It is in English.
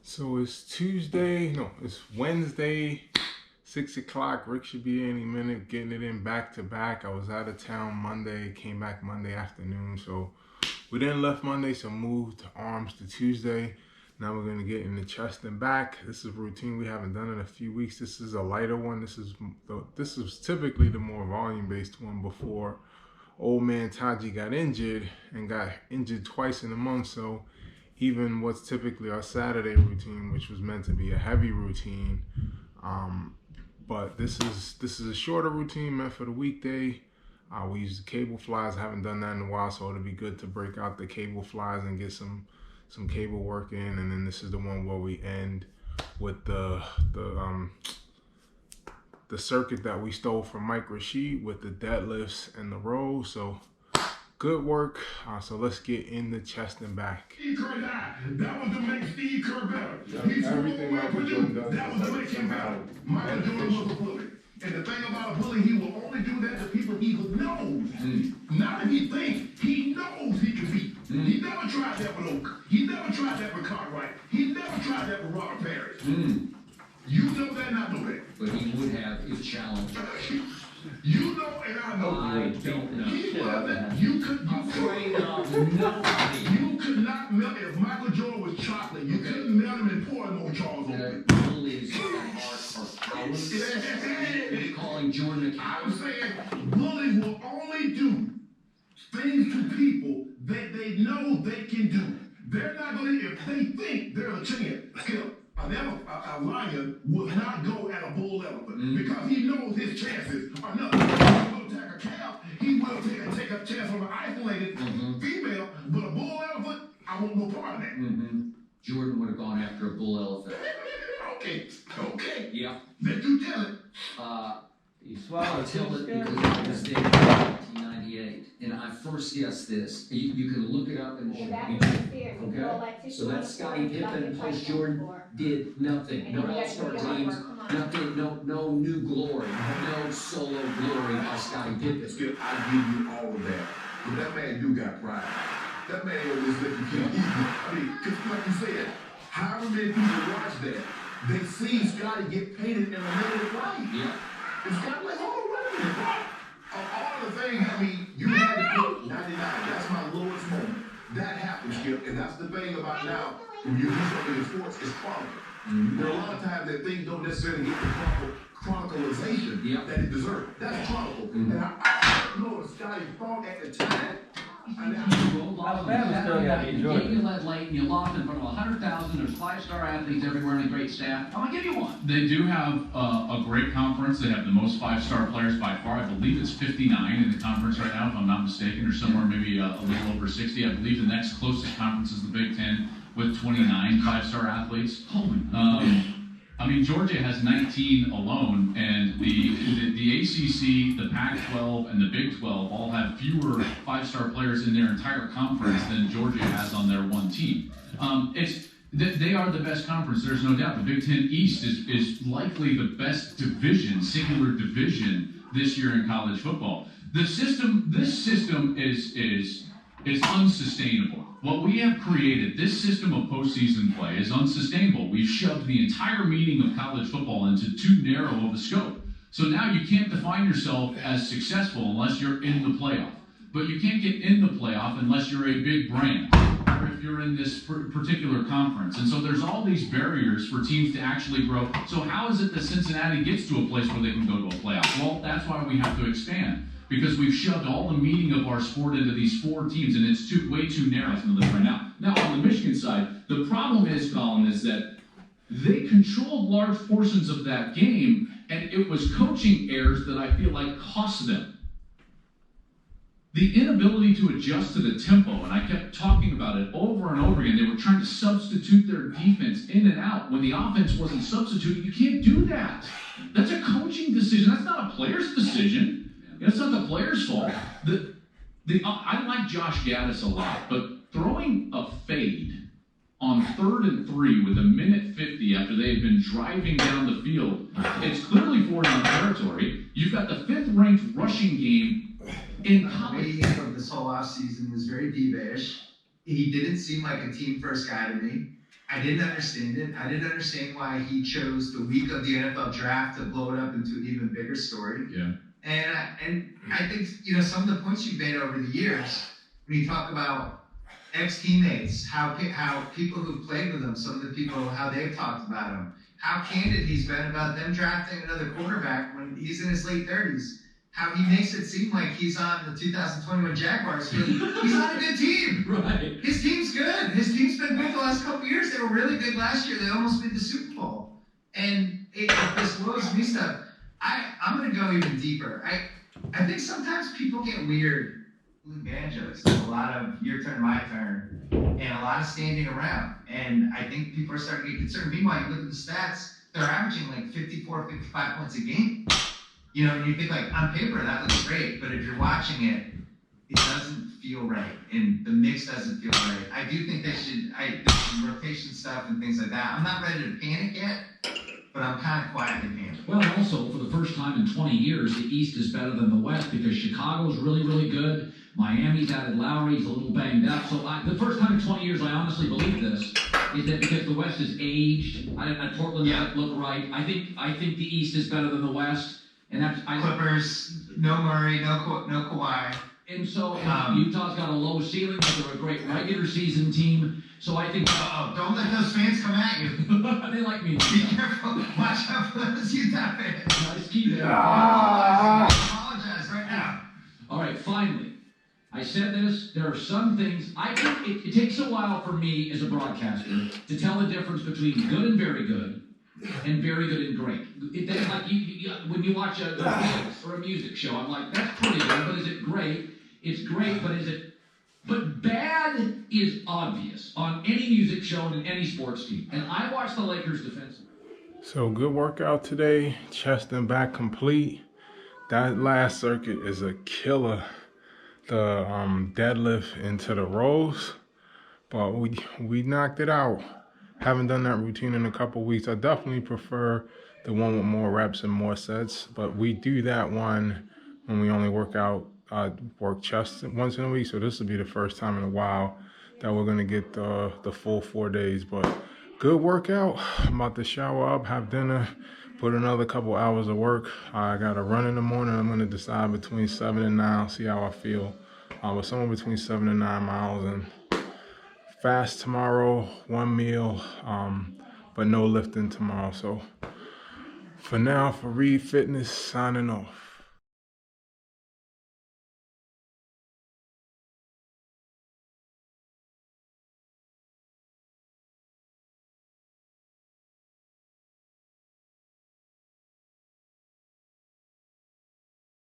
So it's Tuesday, no, it's Wednesday, 6 o'clock. Rick should be any minute, getting it in back to back. I was out of town Monday, came back Monday afternoon. So we didn't left Monday, so moved arms to Tuesday. Now we're gonna get in the chest and back. This is a routine we haven't done in a few weeks. This is a lighter one. This is typically the more volume based one before old man Taji got injured and got injured twice in a month. So even what's typically our Saturday routine, which was meant to be a heavy routine, but this is a shorter routine meant for the weekday. We use the cable flies. I haven't done that in a while, so it'll be good to break out the cable flies and get some cable work in. And then this is the one where we end with the circuit that we stole from Mike Rashid with the deadlifts and the rows. So good work. So let's get in the chest and back. Steve Kerr died. That was to make Steve Kerr better. Everything Michael Jordan does. That was to make him better. Michael Jordan was a bully. And the thing about a bully, he will only do that to people he knows. Not if he thinks. He knows he can beat. He never tried that with Oak. He never tried that with Cartwright. He never tried that with Robert Parrish. You know that, not know that. But he would have his challenge. You know and I know. I don't know. You could Afraid of nobody. You could not melt if Michael Jordan was chocolate. You couldn't melt him and pour him on Charles Oakley. Bullies at heart are cowards. They're calling Jordan a I'm coward. saying bullies will only do things to people that they know they can do. They're not going to, if they think they're a champ, a lion will not go at a bull elephant because he knows his chances are nothing. If he's going to attack a calf, he will take a chance on an isolated female, but a bull elephant, I want no part of that. Jordan would have gone after a bull elephant. Okay. Yeah. Let you tell it. He swallowed it because it was there in 1998. And I first guessed this. You can look it up in the show. Okay? So that Scottie Pippen plus Jordan did nothing. No all-star teams, nothing, no new glory, no solo glory by Scottie Pippen. Skip, I give you all of that. But that man do got pride. That man will just let you keep eating. I mean, because like you said, however many people watch that, they see Scottie get painted in a negative light. Yeah. And Scottie like, oh, wait a minute, bro. Of all the things, I mean, you had to put 99. That's my lowest moment. That happens, Skip. And that's the thing about now, when you do something in sports, it's chronicle. There are a lot of times that things don't necessarily get the proper chronicalization that it deserves. That's chronicle. And I don't know if Scottie thought at the time. Alabama still got to enjoy it. You led late and you lost in front of 100,000. There's 5-star athletes everywhere and a great staff. I'm going to give you one. They do have a great conference. They have the most 5-star players by far. I believe it's 59 in the conference right now, if I'm not mistaken, or somewhere maybe a little over 60. I believe the next closest conference is the Big Ten with 29 5-star athletes. I mean, Georgia has 19 alone, and the ACC, the Pac-12, and the Big 12 all have fewer 5-star players in their entire conference than Georgia has on their one team. They are the best conference, there's no doubt. The Big Ten East is likely the best division, singular division this year in college football. This system is unsustainable. What we have created, this system of postseason play, is unsustainable. We've shoved the entire meaning of college football into too narrow of a scope. So now you can't define yourself as successful unless you're in the playoff. But you can't get in the playoff unless you're a big brand, or if you're in this particular conference. And so there's all these barriers for teams to actually grow. So how is it that Cincinnati gets to a place where they can go to a playoff? Well, that's why we have to expand. Because we've shoved all the meaning of our sport into these 4 teams, and it's way too narrow right now. Now, on the Michigan side, the problem is, Colin, is that they controlled large portions of that game, and it was coaching errors that I feel like cost them. The inability to adjust to the tempo, and I kept talking about it over and over again. They were trying to substitute their defense in and out. When the offense wasn't substituted, you can't do that. That's a coaching decision. That's not a player's decision. It's not the player's fault. I like Josh Gaddis a lot, but throwing a fade on 3rd and 3 with 1:50 after they had been driving down the field, it's clearly 4-down territory. You've got the 5th-ranked rushing game in college. Me from this whole offseason was very diva-ish. He didn't seem like a team-first guy to me. I didn't understand it. I didn't understand why he chose the week of the NFL draft to blow it up into an even bigger story. Yeah. And I think, some of the points you've made over the years, when you talk about ex-teammates, how people who've played with him, some of the people, how they've talked about him, how candid he's been about them drafting another quarterback when he's in his late 30s, how he makes it seem like he's on the 2021 Jaguars. He's on a good team. Right. His team's good. His team's been good the last couple of years. They were really good last year. They almost made the Super Bowl. And this woes me stuff, I'm going to go even deeper. I think sometimes people get weird with banjos. There's a lot of your turn, my turn, and a lot of standing around. And I think people are starting to get concerned. Meanwhile, you look at the stats, they're averaging like 54, 55 points a game. And you think like on paper that looks great, but if you're watching it, it doesn't feel right, and the mix doesn't feel right. I do think there's some rotation stuff and things like that. I'm not ready to panic yet, but I'm kind of quietly panicking. Well, also, for the first time in 20 years, the East is better than the West because Chicago's really, really good. Miami's added Lowry, he's a little banged up. So the first time in 20 years I honestly believe this is that because the West is aged, Portland doesn't look right. I think the East is better than the West. And that's Clippers, no Murray, no Kawhi. And so Utah's got a low ceiling, but they're a great regular season team. So I think. Don't let those fans come at you. They like me. Be careful. Watch out for those Utah fans. Nice key there. I apologize right now. All right, finally. I said this. There are some things. I think it takes a while for me as a broadcaster to tell the difference between good and very good. And very good and great. That's like when you watch a dance or a music show, I'm like, that's pretty good, but is it great? It's great, but is it? But bad is obvious on any music show and in any sports team. And I watch the Lakers defense. So good workout today, chest and back complete. That last circuit is a killer. The deadlift into the rows, but we knocked it out. Haven't done that routine in a couple weeks. I definitely prefer the one with more reps and more sets, but we do that one when we only work chest once in a week. So this will be the first time in a while that we're gonna get the full 4 days. But good workout. I'm about to shower up, have dinner, put another couple hours of work. I got to run in the morning. I'm gonna decide between 7 and 9, see how I feel. But somewhere between 7 and 9 miles, and fast tomorrow, one meal, but no lifting tomorrow. So for now, for Reed Fitness, signing off.